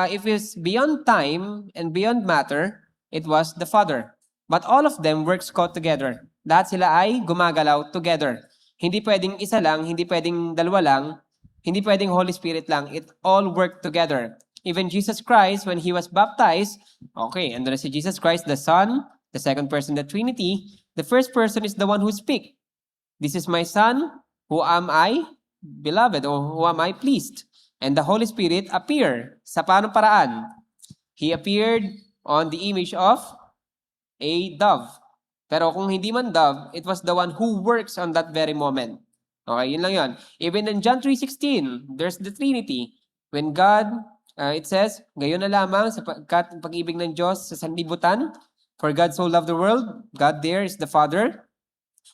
if it's beyond time and beyond matter, it was the Father. But all of them works together. Lahat sila ay gumagalaw together. Hindi pwedeng isa lang, hindi pwedeng dalawa lang, hindi pwedeng Holy Spirit lang. It all work together. Even Jesus Christ, when He was baptized, okay, and there is Jesus Christ, the Son, the second person, the Trinity. The first person is the one who speaks. This is my Son, who am I beloved, or who am I pleased? And the Holy Spirit appeared. Sa paanong paraan? He appeared on the image of a dove. Pero kung hindi man dove, it was the one who works on that very moment. Okay, yun lang yun. Even in John 3:16, there's the Trinity. When God, it says, gayon na lamang sa pag-ibig ng Diyos sa sanlibutan, for God so loved the world, God there is the Father.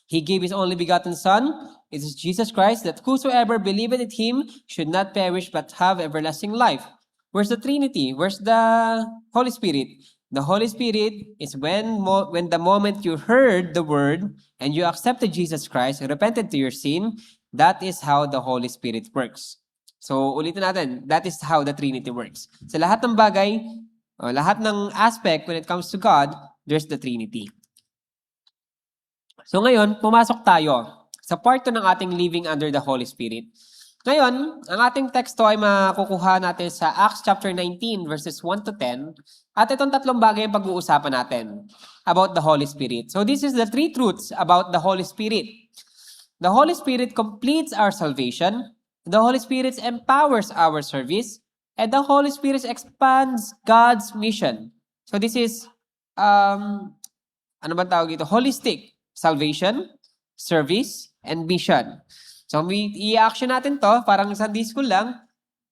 He gave His only begotten Son. It is Jesus Christ, that whosoever believeth in Him should not perish but have everlasting life. Where's the Trinity? Where's the Holy Spirit? The Holy Spirit is when the moment you heard the word and you accepted Jesus Christ, repented to your sin, that is how the Holy Spirit works. So, ulitin natin, that is how the Trinity works. Sa lahat ng bagay, lahat ng aspect when it comes to God, there's the Trinity. So ngayon, pumasok tayo sa part 2 ng ating living under the Holy Spirit. Ngayon, ang ating teksto ay makukuha natin sa Acts chapter 19 verses 1 to 10. At itong tatlong bagay ang pag-uusapan natin about the Holy Spirit. So this is the 3 truths about the Holy Spirit. The Holy Spirit completes our salvation. The Holy Spirit empowers our service. And the Holy Spirit expands God's mission. So this is, ano ba tawag dito? Holistic. Salvation, service, and mission. So, i-action natin to, parang Sunday school lang.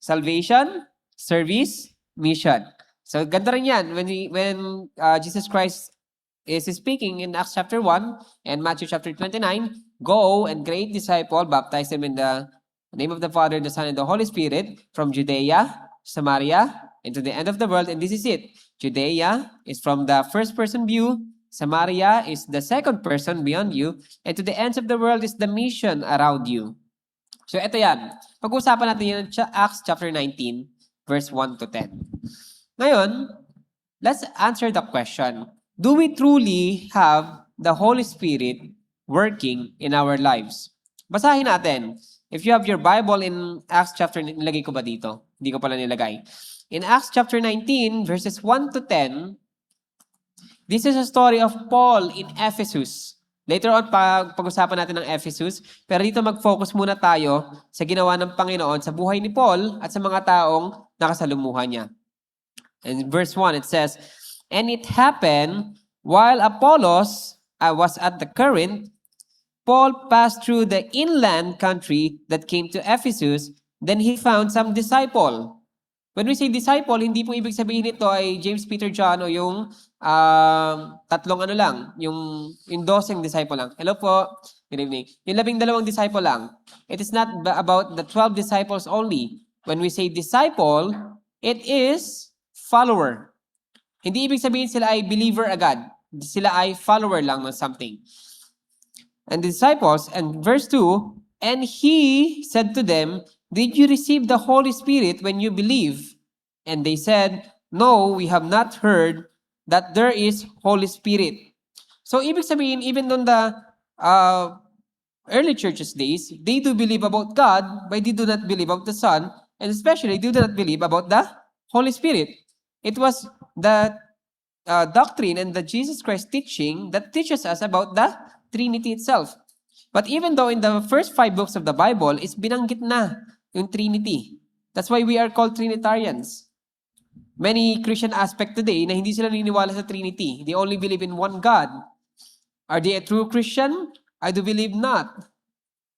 Salvation, service, mission. So, ganda rin yan. When Jesus Christ is speaking in Acts chapter 1 and Matthew chapter 29, go and create disciple, baptize them in the name of the Father, the Son, and the Holy Spirit from Judea, Samaria, and to the end of the world. And this is it. Judea is from the first person view. Samaria is the second person beyond you, and to the ends of the world is the mission around you. So ito yan. Pag-usapan natin yan Acts chapter 19, verse 1 to 10. Ngayon, let's answer the question. Do we truly have the Holy Spirit working in our lives? Basahin natin. If you have your Bible in Acts chapter, nilagay ko ba dito? Hindi ko pala nilagay. In Acts chapter 19, verses 1 to 10, this is a story of Paul in Ephesus. Later on, pag-usapan natin ng Ephesus. Pero dito mag-focus muna tayo sa ginawa ng Panginoon sa buhay ni Paul at sa mga taong nakasalumuhan niya. In verse 1, it says, and it happened, while Apollos was at the Corinth, Paul passed through the inland country that came to Ephesus. Then he found some disciple. When we say disciple, hindi po ibig sabihin nito ay James, Peter, John o yung tatlong ano lang, yung 12 disciple lang. Hello po, good evening. Yung 12 disciple lang. It is not about the 12 disciples only. When we say disciple, it is follower. Hindi ibig sabihin sila ay believer agad. Sila ay follower lang ng something. And the disciples, and verse 2, and he said to them, did you receive the Holy Spirit when you believe? And they said, no, we have not heard that there is Holy Spirit. So, ibig sabihin, even on the early churches days, they do believe about God, but they do not believe about the Son, and especially they do not believe about the Holy Spirit. It was the doctrine and the Jesus Christ teaching that teaches us about the Trinity itself. But even though in the first 5 books of the Bible, is binanggit na yung Trinity. That's why we are called Trinitarians. Many Christian aspect today na hindi sila naniniwala sa Trinity. They only believe in one God. Are they a true Christian? I do believe not.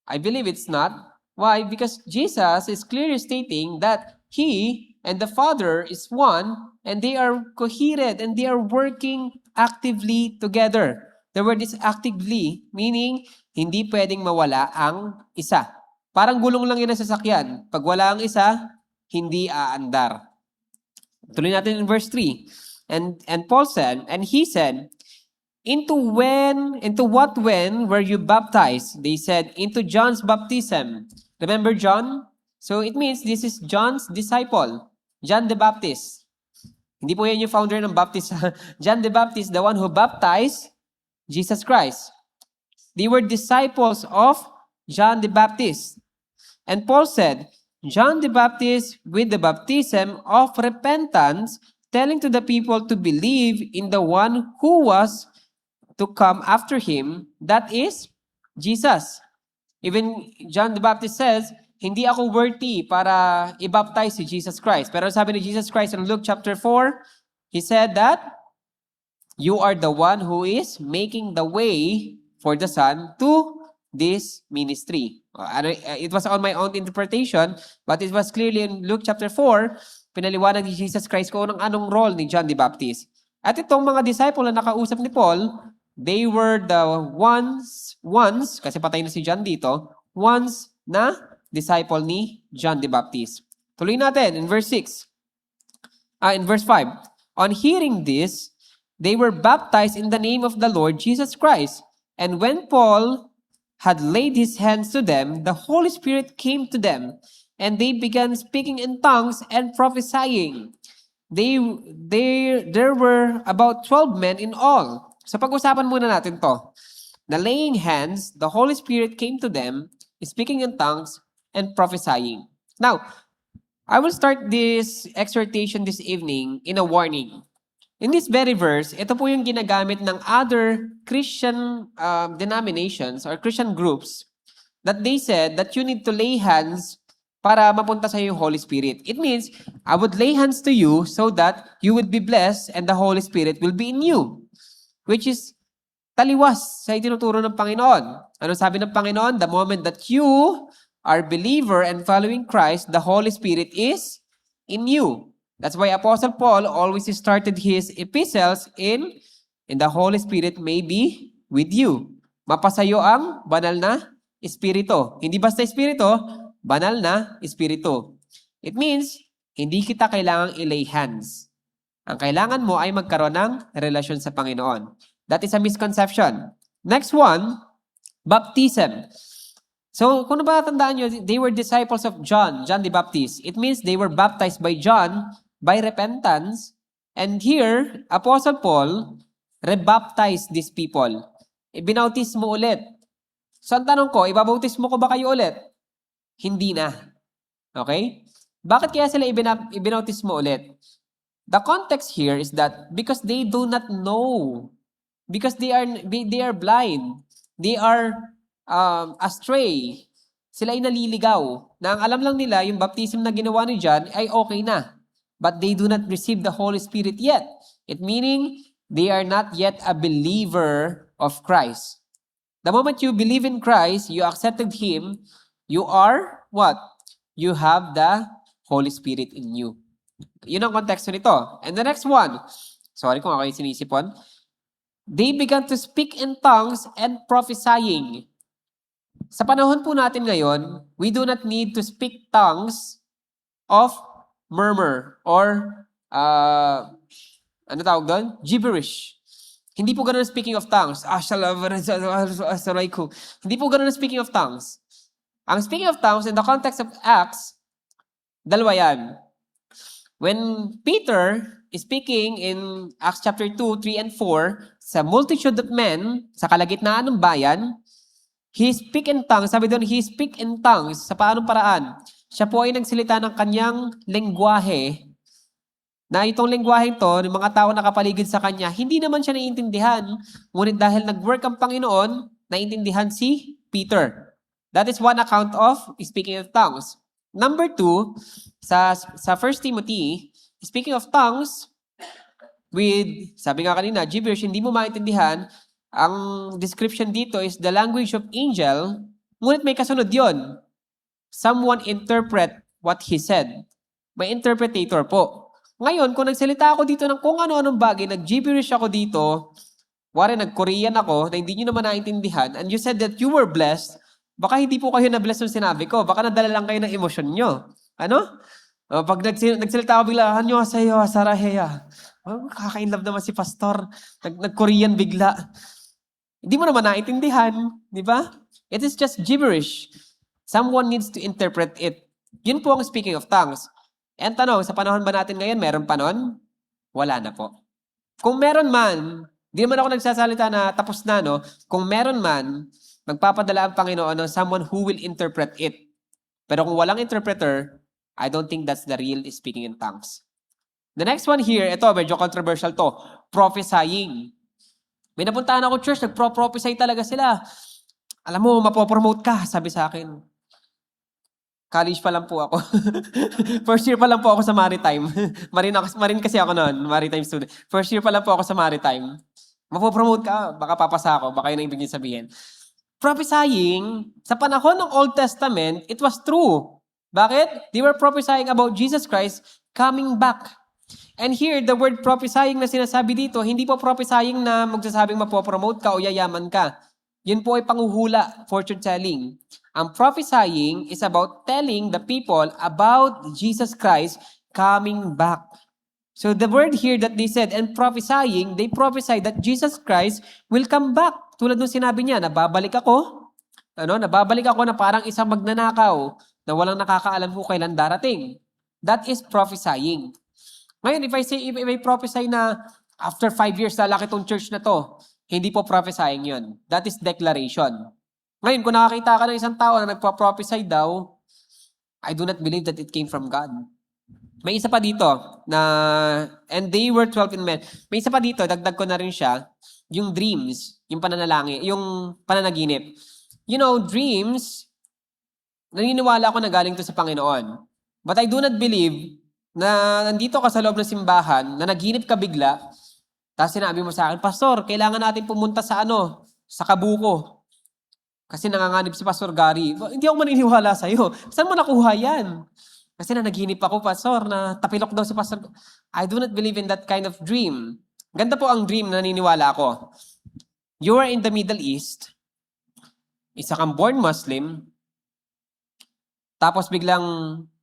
I believe it's not. Why? Because Jesus is clearly stating that He and the Father is one, and they are coherent, and they are working actively together. The word is actively, meaning hindi pwedeng mawala ang isa. Parang gulong lang yun ang sasakyan. Pag wala ang isa, hindi aandar. Tuloy natin in verse 3. And Paul said, and he said, into what when were you baptized? They said, into John's baptism. Remember John? So it means this is John's disciple. John the Baptist. Hindi po yan yung founder ng Baptist. John the Baptist, the one who baptized Jesus Christ. They were disciples of John the Baptist. And Paul said, John the Baptist with the baptism of repentance, telling to the people to believe in the one who was to come after him, that is Jesus. Even John the Baptist says, hindi ako worthy para i-baptize si Jesus Christ. Pero sabi ni Jesus Christ in Luke chapter 4, he said that you are the one who is making the way for the Son to this ministry. It was on my own interpretation, but it was clearly in Luke chapter 4, pinaliwanag ni Jesus Christ kung anong role ni John the Baptist. At itong mga disciple na nakausap ni Paul, they were the ones, kasi patay na si John dito, ones na disciple ni John the Baptist. Tuloy natin in verse 6. In verse 5. On hearing this, they were baptized in the name of the Lord Jesus Christ. And when Paul had laid his hands to them, the Holy Spirit came to them, and they began speaking in tongues and prophesying. There were about 12 men in all. So pag-usapan muna natin to. The laying hands, the Holy Spirit came to them, speaking in tongues and prophesying. Now, I will start this exhortation this evening in a warning. In this very verse, ito po yung ginagamit ng other Christian denominations or Christian groups that they said that you need to lay hands para mapunta sa yung Holy Spirit. It means, I would lay hands to you so that you would be blessed and the Holy Spirit will be in you. Which is taliwas sa itinuturo ng Panginoon. Ano sabi ng Panginoon? The moment that you are believer and following Christ, the Holy Spirit is in you. That's why Apostle Paul always started his epistles in the Holy Spirit may be with you. Mapasayo ang banal na Espiritu. Hindi basta Espiritu, banal na Espiritu. It means, hindi kita kailangang i-lay hands. Ang kailangan mo ay magkaroon ng relasyon sa Panginoon. That is a misconception. Next one, baptism. So, kung nabatandaan nyo, they were disciples of John the Baptist. It means they were baptized by John by repentance. And here, Apostle Paul rebaptized these people. Ibinautis mo ulit. So, ang tanong ko, ibabautis mo ko ba kayo ulit? Hindi na. Okay? Bakit kaya sila ibinautis mo ulit? The context here is that because they do not know, because they are blind, they are astray, sila ay naliligaw, na ang alam lang nila, yung baptism na ginawa ni John ay okay na. But they do not receive the Holy Spirit yet. It meaning, they are not yet a believer of Christ. The moment you believe in Christ, you accepted Him, you are what? You have the Holy Spirit in you. Yun ang konteksto nito. And the next one, sorry kung ako yung sinisipon, they began to speak in tongues and prophesying. Sa panahon po natin ngayon, we do not need to speak tongues of murmur or ano tawag doon? Gibberish. Hindi po ganun speaking of tongues. Hindi po ganun speaking of tongues. Ang speaking of tongues in the context of Acts, dalawa yan. When Peter is speaking in Acts chapter 2, 3, and 4, sa multitude of men, sa kalagitnaan ng bayan, he speak in tongues. Sabi doon, he speak in tongues. Sa paanong paraan? Siya po ay nagsalita ng kanyang lengguwahe, na itong lengguwahe to, ng mga tao nakapaligid sa kanya, hindi naman siya naiintindihan. Ngunit dahil nag-work ang Panginoon, naiintindihan si Peter. That is one account of speaking in tongues. Number 2, sa 1 Timothy, speaking of tongues, with, sabi nga kanina, gibberish, hindi mo maintindihan, ang description dito is the language of angel, ngunit may kasunod yon. Someone interpret what he said. May interpretator po. Ngayon, kung nagsalita ako dito ng kung ano-anong bagay, nag-gibberish ako dito, wari nag-Korean ako, na hindi nyo naman naintindihan, and you said that you were blessed, baka hindi po kayo na-bless ng sinabi ko, baka nadala lang kayo ng emosyon nyo. Ano? Pag nagsalita ako bigla, anyo sayo, saraheya. Kaka-inlove naman si pastor. Nag-Korean bigla. Hindi mo naman naintindihan, di ba? It is just gibberish. Someone needs to interpret it. Yun po ang speaking of tongues. And tanong, sa panahon ba natin ngayon, meron pa nun? Wala na po. Kung meron man, di naman ako nagsasalita na tapos na, no? Kung meron man, magpapadala ang Panginoon ng someone who will interpret it. Pero kung walang interpreter, I don't think that's the real speaking in tongues. The next one here, ito, medyo controversial to. Prophesying. May napuntahan ako church, nagpro-prophesy talaga sila. Alam mo, mapopromote ka, sabi sa akin. College pa lang po ako. First year pa lang po ako sa Maritime. Marine kasi ako noon, Maritime student. First year pa lang po ako sa Maritime. Mapopromote ka, baka papasa ako, baka yun ang ibig niyo sabihin. Prophesying, sa panahon ng Old Testament, it was true. Bakit? They were prophesying about Jesus Christ coming back. And here, the word prophesying na sinasabi dito, hindi po prophesying na magsasabing mapopromote ka o yayaman ka. Yun po ay panguhula, fortune telling. Ang prophesying is about telling the people about Jesus Christ coming back. So the word here that they said, and prophesying, they prophesied that Jesus Christ will come back. Tulad nung sinabi niya, nababalik ako. Nababalik ako na parang isang magnanakaw na walang nakakaalam kung kailan darating. That is prophesying. Ngayon, if I prophesy na after 5 years, lalaki tong church na to, hindi po prophesying yun. That is declaration. Ngayon, kung nakakita ka ng isang tao na nagpa-prophesy daw, I do not believe that it came from God. May isa pa dito, na, and they were 12 in men. May isa pa dito, dagdag ko na rin siya, yung dreams, yung pananalangin, yung pananaginip. You know, dreams, naniniwala ako na galing to sa Panginoon. But I do not believe na nandito ka sa loob ng simbahan, na naginip ka bigla, tapos sinabi mo sa akin, Pastor, kailangan natin pumunta sa sa Kabuko. Kasi nanganganib si Pastor Gary. Hindi ako maniniwala sa'yo. Saan mo nakuha yan? Kasi naginip ako, Pastor, na tapilok daw si Pastor. I do not believe in that kind of dream. Ganda po ang dream na naniniwala ako. You are in the Middle East, isa kang born Muslim, tapos biglang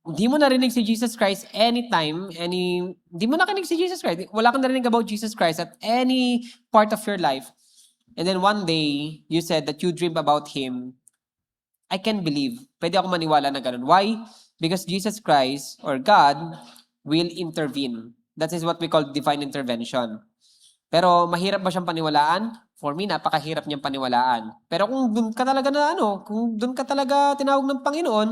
hindi mo narinig si Jesus Christ anytime, hindi mo nakinig si Jesus Christ. Wala kang narinig about Jesus Christ at any part of your life. And then one day, you said that you dreamed about Him. I can believe. Pwede ako maniwala na ganun. Why? Because Jesus Christ or God will intervene. That is what we call divine intervention. Pero mahirap ba siyang paniwalaan? For me, napakahirap niyang paniwalaan. Pero kung doon ka talaga kung doon ka talaga tinawag ng Panginoon,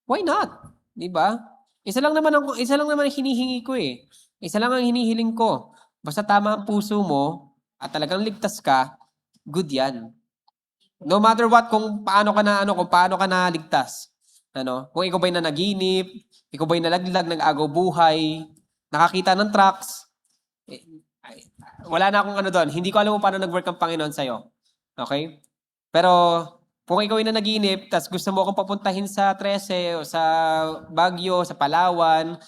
why not? Di ba? Isa lang naman ang hinihingi ko eh. Isa lang ang hinihiling ko. Basta tama ang puso mo at talagang ligtas ka, good yan. No matter what, kung paano ka na ligtas. Kung ikaw ba'y nanaginip, ikaw ba'y nalaglag, nag-agaw buhay, nakakita ng trucks, wala na akong doon. Hindi ko alam kung paano nag-work ang Panginoon sa'yo. Okay? Pero, kung ikaw ay nanaginip, tas gusto mo akong papuntahin sa Trece, o sa Baguio, sa Palawan,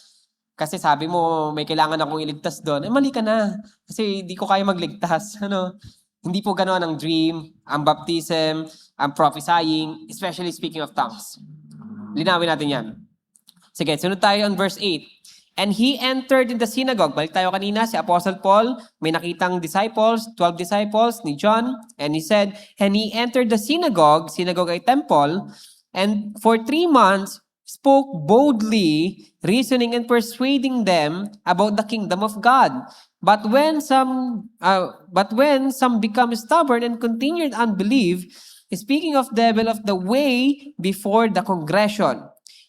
kasi sabi mo, may kailangan akong iligtas doon, mali ka na. Kasi hindi ko kaya magligtas. Hindi po ganoon ang dream, ang baptism, ang prophesying, especially speaking of tongues. Linawin natin yan. Sige, sunod tayo on verse 8. And he entered in the synagogue. Balik tayo kanina, si Apostle Paul, may nakitang disciples, 12 disciples ni John, and he said, and he entered the synagogue ay temple, and for 3 months, spoke boldly, reasoning and persuading them about the kingdom of God. But when some become stubborn and continued unbelief, speaking of devil of the way before the congregation,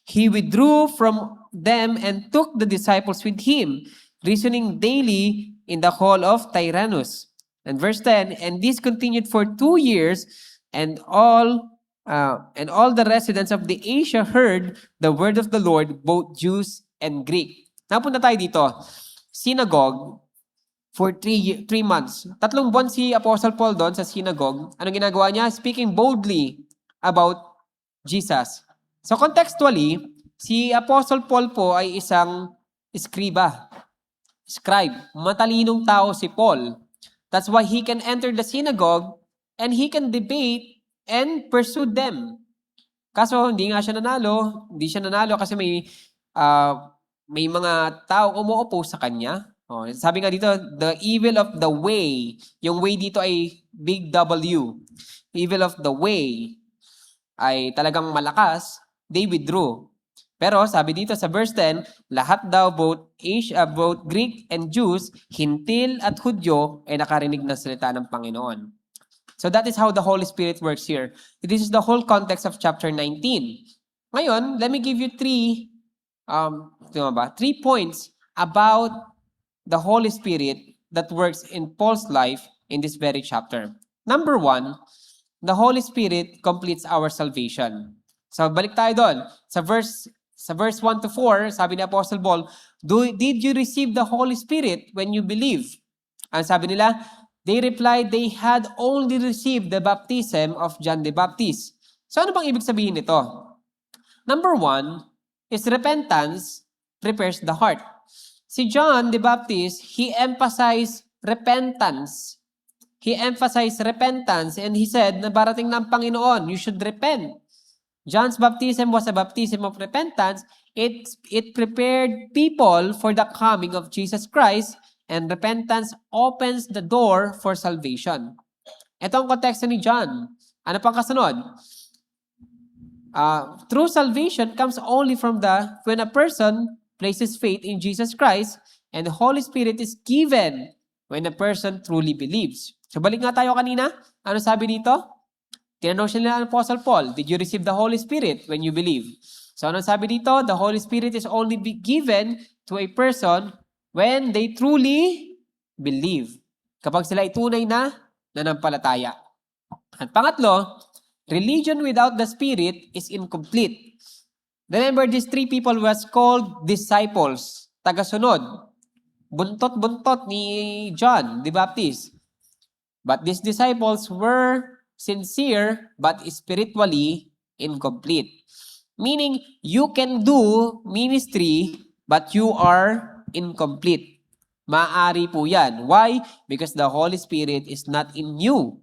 he withdrew from them and took the disciples with him, reasoning daily in the hall of Tyrannus. And verse 10, and this continued for 2 years, and all the residents of the Asia heard the word of the Lord, both Jews and Greek. Napunta tayo dito. Synagogue, for 3 months. 3 buwan si Apostle Paul doon sa synagogue. Anong ginagawa niya? Speaking boldly about Jesus. So contextually, si Apostle Paul po ay isang scribe. Matalinong tao si Paul. That's why he can enter the synagogue and he can debate and pursue them. Kaso hindi siya nanalo kasi may mga tao umuupo sa kanya. Sabi nga dito, the evil of the way. Yung way dito ay big W. Evil of the way ay talagang malakas. They withdrew. Pero sabi dito sa verse 10, lahat daw, both Greek and Jews, Hintil at Hudyo, ay nakarinig ng salita ng Panginoon. So that is how the Holy Spirit works here. This is the whole context of chapter 19. Ngayon, let me give you three points about the Holy Spirit that works in Paul's life in this very chapter. Number 1, the Holy Spirit completes our salvation. So balik tayo doon. Sa verse 1 to 4, sabi ni Apostle Paul, did you receive the Holy Spirit when you believe? Ang sabi nila, they replied they had only received the baptism of John the Baptist. So ano bang ibig sabihin nito? Number 1 is repentance prepares the heart. Si John the Baptist, he emphasized repentance. He emphasized repentance and he said na barating ng Panginoon, you should repent. John's baptism was a baptism of repentance. It prepared people for the coming of Jesus Christ, and repentance opens the door for salvation. Ito ang konteksto ni John. Ano pang kasunod? True salvation comes only from when a person places faith in Jesus Christ, and the Holy Spirit is given when a person truly believes. So balik nga tayo kanina. Ano sabi dito? Tinanong siya nila ng Apostle Paul, did you receive the Holy Spirit when you believe? So ano sabi dito? The Holy Spirit is only given to a person when they truly believe. Kapag sila ay tunay na nanampalataya. At pangatlo, religion without the Spirit is incomplete. Remember, these three people was called disciples, tagasunod. Buntot-buntot ni John the Baptist. But these disciples were sincere but spiritually incomplete. Meaning, you can do ministry but you are incomplete. Maaari po yan. Why? Because the Holy Spirit is not in you.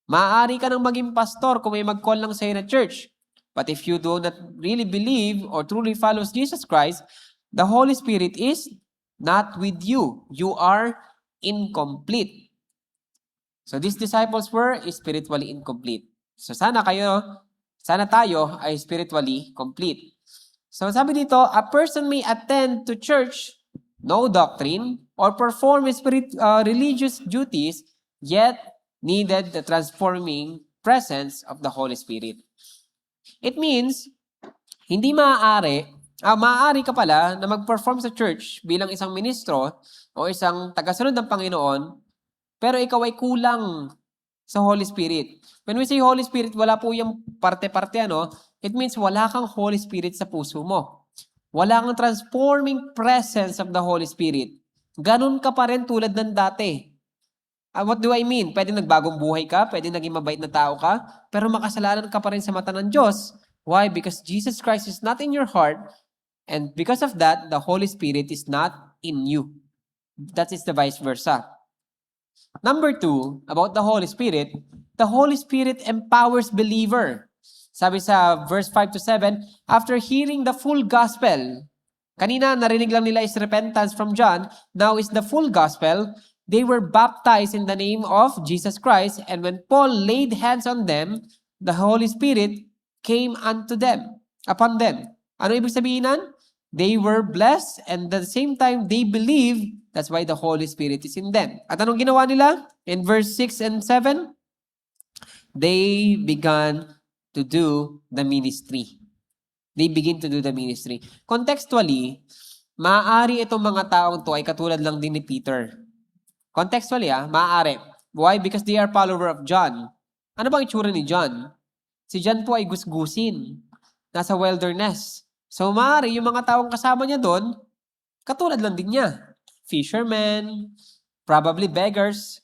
Maaari ka nang maging pastor kung may mag-call lang sa'yo na church. But if you do not really believe or truly follows Jesus Christ, the Holy Spirit is not with you. You are incomplete. So these disciples were spiritually incomplete. So sana tayo ay spiritually complete. So sabi dito, a person may attend to church, know doctrine, or perform religious duties, yet needed the transforming presence of the Holy Spirit. It means, hindi maaari ka pala na mag-perform sa church bilang isang ministro o isang tagasunod ng Panginoon, pero ikaw ay kulang sa Holy Spirit. When we say Holy Spirit, wala po yung parte-parte, it means wala kang Holy Spirit sa puso mo. Wala kang transforming presence of the Holy Spirit. Ganun ka pa rin tulad ng dati. What do I mean? Pwede nagbagong buhay ka, pwede naging mabait na tao ka, pero makasalanan ka pa rin sa mata ng Diyos. Why? Because Jesus Christ is not in your heart, and because of that, the Holy Spirit is not in you. That is the vice versa. Number 2, about the Holy Spirit empowers believer. Sabi sa verse 5 to 7, after hearing the full gospel, kanina narinig lang nila is repentance from John, now is the full gospel, they were baptized in the name of Jesus Christ, and when Paul laid hands on them, the Holy Spirit came upon them. Ano ibig sabihin nun? They were blessed, and at the same time, they believed. That's why the Holy Spirit is in them. At anong ginawa nila? In verse 6 and 7, they began to do the ministry. They begin to do the ministry. Contextually, maaari itong mga taong to ay katulad lang din ni Peter. Contextually, maaari. Why? Because they are follower of John. Ano bang itsura ni John? Si John po ay gusgusin. Nasa wilderness. So, maaari yung mga taong kasama niya doon, katulad lang din niya. Fishermen, probably beggars,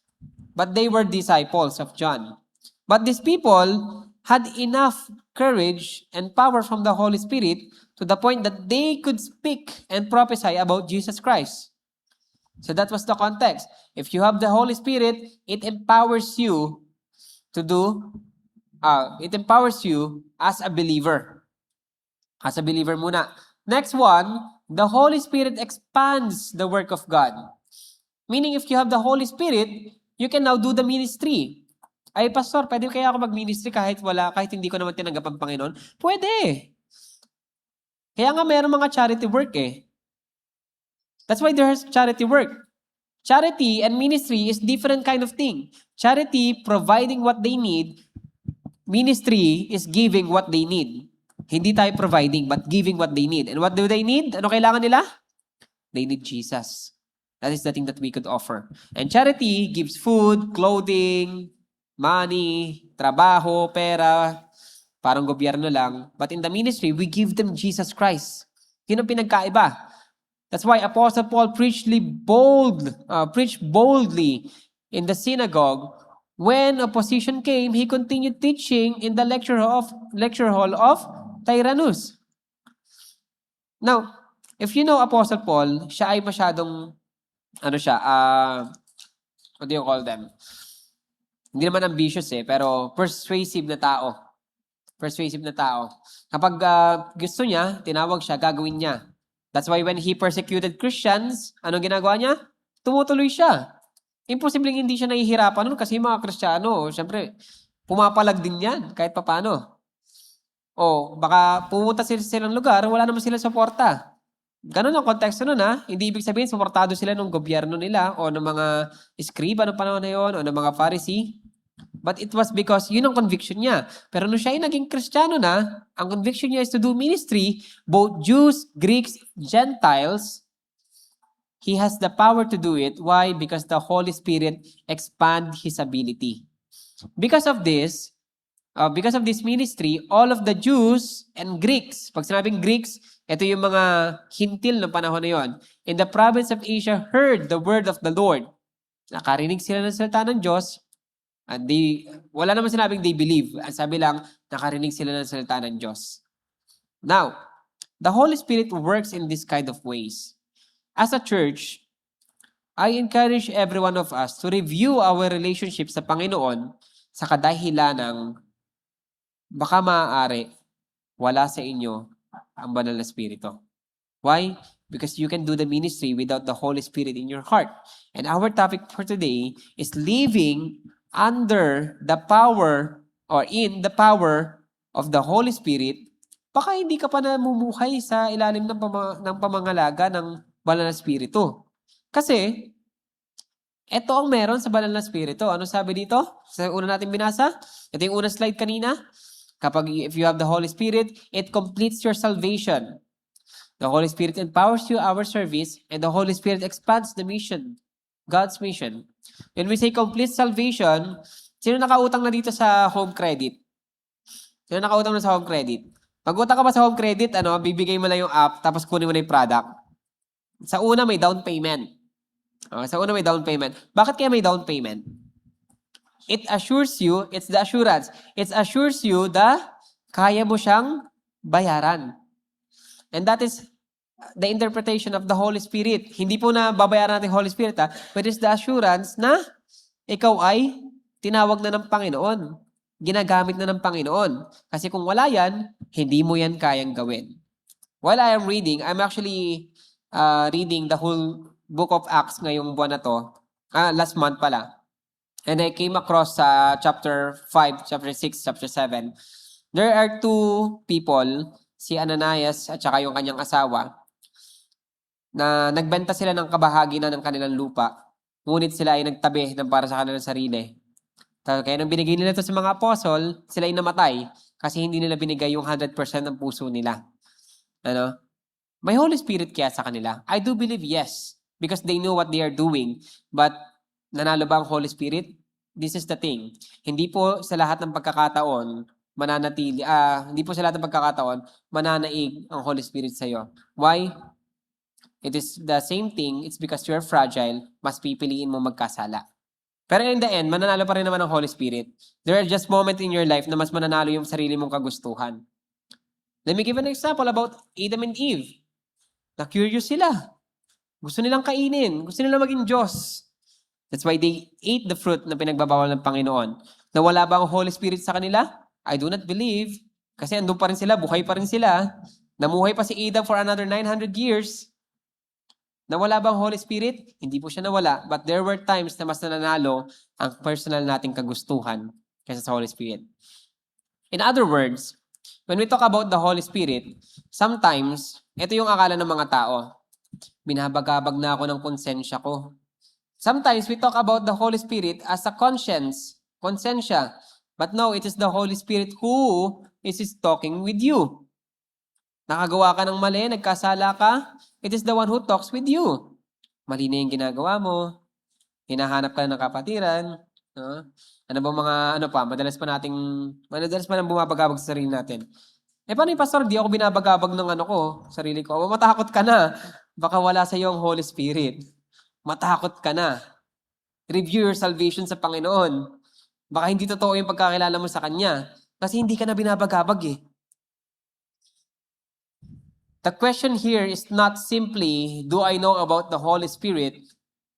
but they were disciples of John. But these people had enough courage and power from the Holy Spirit to the point that they could speak and prophesy about Jesus Christ. So that was the context. If you have the Holy Spirit, it empowers you as a believer. As a believer muna. Next one, the Holy Spirit expands the work of God. Meaning, if you have the Holy Spirit, you can now do the ministry. Ay, pastor, pwede kaya ako mag-ministry kahit hindi ko naman tinanggap ang Panginoon? Pwede. Kaya nga mayroong mga charity work eh. That's why there's charity work. Charity and ministry is different kind of thing. Charity, providing what they need. Ministry is giving what they need. Hindi tayo providing, but giving what they need. And what do they need? Ano kailangan nila? They need Jesus. That is the thing that we could offer. And charity gives food, clothing, money, trabaho, pera, parang gobyerno lang. But in the ministry, we give them Jesus Christ. Yun ang pinagkaiba. That's why Apostle Paul preached boldly in the synagogue. When opposition came, he continued teaching in the lecture hall of Tyrannus. Now, if you know Apostle Paul, siya ay masyadong, what do you call them? Hindi naman ambitious pero persuasive na tao. Kapag gusto niya, tinawag siya, gagawin niya. That's why when he persecuted Christians, anong ginagawa niya? Tumutuloy siya. Imposibleng hindi siya nahihirapan nun kasi mga Kristiyano, syempre, pumapalag din yan kahit papano. O, baka pumunta sila sa silang lugar, wala naman sila suporta. Ganun ang konteksto nun Hindi ibig sabihin, suportado sila ng gobyerno nila o ng mga escriba ng panahon na yun o ng mga Pharisee. But it was because yun ang conviction niya. Pero nung siya ay naging Kristiyano na, ang conviction niya is to do ministry, both Jews, Greeks, Gentiles, he has the power to do it. Why? Because the Holy Spirit expand his ability. Because of this ministry, all of the Jews and Greeks, pag sinabing Greeks, ito yung mga hintil ng panahon na yon, in the province of Asia heard the word of the Lord. Nakarinig sila ng salita ng Diyos, and wala naman sinabing they believe. Ang sabi lang, nakarinig sila ng salita ng Diyos. Now, the Holy Spirit works in this kind of ways. As a church, I encourage every one of us to review our relationship sa Panginoon sa kadahilan ng baka maaari wala sa inyo ang banal na Espiritu. Why? Because you can do the ministry without the Holy Spirit in your heart. And our topic for today is living under the power or in the power of the Holy Spirit. Baka hindi ka pa namumuhay sa ilalim ng pamangalaga ng banal na Espiritu. Kasi, ito ang meron sa banal na Espiritu. Ano sabi dito? Sa una natin binasa? Ito yung unang slide kanina. If you have the Holy Spirit, it completes your salvation. The Holy Spirit empowers you, our service, and the Holy Spirit expands the mission, God's mission. When we say complete salvation, sino nakautang na dito sa home credit? Sino nakautang na sa home credit? Pag-utang ka ba sa home credit, bibigay mo lang yung app, tapos kunin mo na yung product. Sa una, may down payment. Bakit kaya may down payment? It assures you, it's the assurance. It assures you kaya mo siyang bayaran. And that is the interpretation of the Holy Spirit. Hindi po na babayaran natin Holy Spirit but it's the assurance na ikaw ay tinawag na ng Panginoon. Ginagamit na ng Panginoon. Kasi kung wala yan, hindi mo yan kayang gawin. While I am reading, I'm actually reading the whole book of Acts ngayong buwan na to. Last month pala. And I came across chapter 5, chapter 6, chapter 7. There are two people, si Ananias at saka yung kanyang asawa, na nagbenta sila ng kabahagi na ng kanilang lupa. Ngunit sila ay nagtabi ng para sa kanilang sarili. Kaya nung binigay nila ito sa mga apostol, sila ay namatay kasi hindi nila binigay yung 100% ng puso nila. May Holy Spirit kaya sa kanila? I do believe yes, because they know what they are doing. But nanalo ba ang Holy Spirit? This is the thing. Hindi po sa lahat ng pagkakataon mananaig ang Holy Spirit sa iyo. Why? It is the same thing. It's because you're fragile, mas pipiliin mo magkasala. Pero in the end, mananalo pa rin naman ang Holy Spirit. There are just moments in your life na mas mananalo yung sarili mong kagustuhan. Let me give an example about Adam and Eve. Na-curious sila. Gusto nilang kainin. Gusto nilang maging Diyos. That's why they ate the fruit na pinagbabawal ng Panginoon. Nawala ba ang Holy Spirit sa kanila? I do not believe. Kasi andun pa rin sila, buhay pa rin sila. Namuhay pa si Adam for another 900 years. Nawala ba ang Holy Spirit? Hindi po siya nawala. But there were times na mas nananalo ang personal nating kagustuhan kaysa sa Holy Spirit. In other words, When we talk about the Holy Spirit, sometimes, ito yung akala ng mga tao. Binabagabag na ako ng konsensya ko. Sometimes we talk about the Holy Spirit as a konsensya. But no, it is the Holy Spirit who is talking with you. Nakagawa ka ng mali, nagkasala ka, it is the one who talks with you. Mali na yung ginagawa mo, hinahanap ka ng kapatiran, no? Ano ba mga, madalas pa nang bumabagabag sa sarili natin. Paano yung pastor, di ako binabagabag ng sarili ko. O, matakot ka na. Baka wala sa iyo ang Holy Spirit. Matakot ka na. Review your salvation sa Panginoon. Baka hindi totoo yung pagkakilala mo sa Kanya. Kasi hindi ka na binabagabag eh. The question here is not simply, do I know about the Holy Spirit?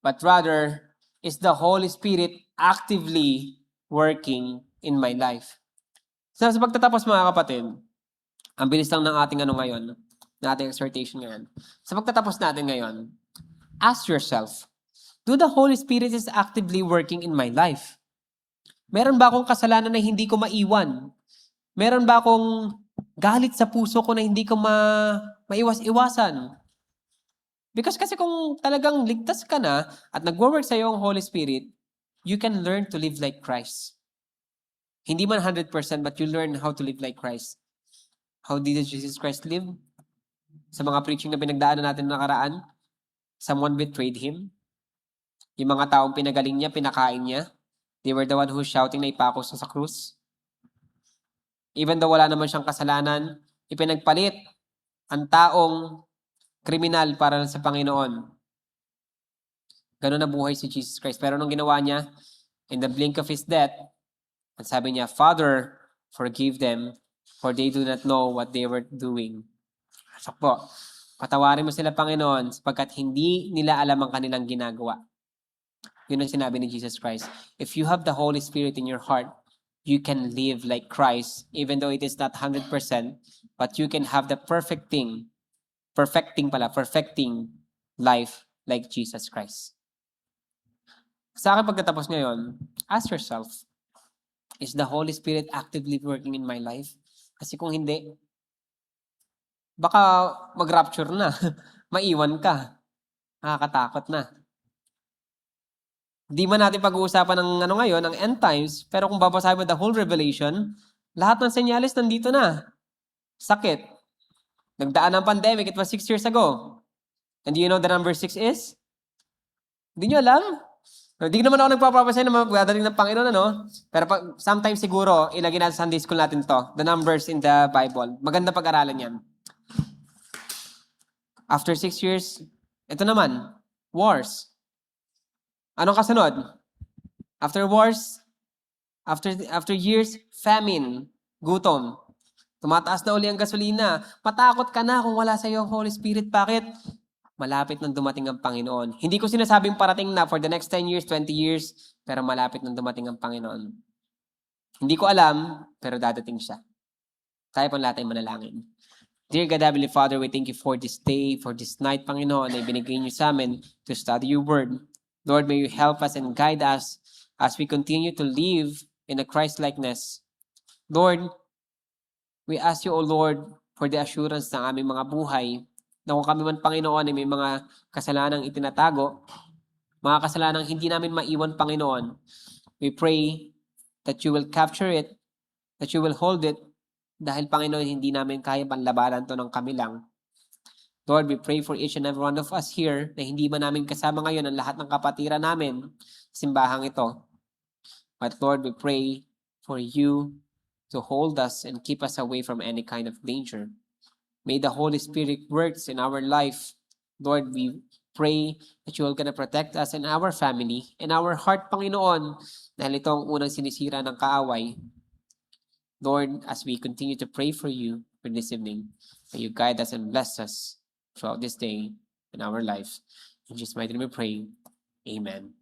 But rather, is the Holy Spirit actively working in my life? So, sa pagtatapos mga kapatid, ang bilis lang ng ating ngayon, ng ating exhortation ngayon. Sa pagtatapos natin ngayon, ask yourself, do the Holy Spirit is actively working in my life? Meron ba akong kasalanan na hindi ko maiwan? Meron ba akong galit sa puso ko na hindi ko maiwas-iwasan? Because kasi kung talagang ligtas ka na at nagwo-work sa iyo ang Holy Spirit, you can learn to live like Christ. Hindi man 100%, but you learn how to live like Christ. How did Jesus Christ live? Sa mga preaching na pinagdaanan natin nakaraan, someone betrayed Him. Yung mga taong pinagaling niya, pinakain niya. They were the one who's shouting na ipako sa krus. Even though wala naman siyang kasalanan, ipinagpalit ang taong kriminal para sa Panginoon. Ganun na buhay si Jesus Christ. Pero nung ginawa niya, in the blink of His death, ang sabi niya, Father, forgive them, for they do not know what they were doing. So po, patawarin mo sila, Panginoon, sapagkat hindi nila alam ang kanilang ginagawa. Yun ang sinabi ni Jesus Christ. If you have the Holy Spirit in your heart, you can live like Christ, even though it is not 100%, but you can have the perfecting life like Jesus Christ. Sa akin pagkatapos ngayon, ask yourself, is the Holy Spirit actively working in my life? Kasi kung hindi, baka mag-rapture na. Maiwan ka. Nakakatakot na. Di man natin pag-uusapan ng ngayon, ng end times, pero kung babasahin mo the whole Revelation, lahat ng senyales nandito na. Sakit. Nagdaan ng pandemic, it was 6 years ago. And do you know the number 6 is? Hindi nyo alam? Hindi naman ako nagpapapasay na magdadaling ng Panginoon, Pero sometimes siguro, ilagay natin sa Sunday school natin to, the numbers in the Bible. Maganda pag-aralan yan. After 6 years, ito naman, wars. Anong kasunod? After wars, after years, famine, gutom. Tumataas na uli ang gasolina. Matakot ka na kung wala sa iyo ang Holy Spirit. Bakit? Malapit nang dumating ang Panginoon. Hindi ko sinasabing parating na for the next 10 years, 20 years, pero malapit nang dumating ang Panginoon. Hindi ko alam, pero dadating siya. Tayo pang lahat ay manalangin. Dear God, Heavenly Father, we thank you for this day, for this night, Panginoon, na ibinigay niyo sa amin to study your word. Lord, may you help us and guide us as we continue to live in a Christ-likeness. Lord, we ask you, O Lord, for the assurance ng aming mga buhay, na kung kami man, Panginoon, ay may mga kasalanang itinatago, mga kasalanang hindi namin maiwan, Panginoon, we pray that you will capture it, that you will hold it, dahil, Panginoon, hindi namin kaya panlabanan to ng kami lang. Lord, we pray for each and every one of us here na hindi man namin kasama ngayon ang lahat ng kapatiran namin sa simbahang ito. But Lord, we pray for you to hold us and keep us away from any kind of danger. May the Holy Spirit works in our life. Lord, we pray that you are gonna protect us and our family and our heart, Panginoon, dahil ito ang unang sinisira ng kaaway. Lord, as we continue to pray for you for this evening, may you guide us and bless us throughout this day in our life. In Jesus' mighty name we pray. Amen.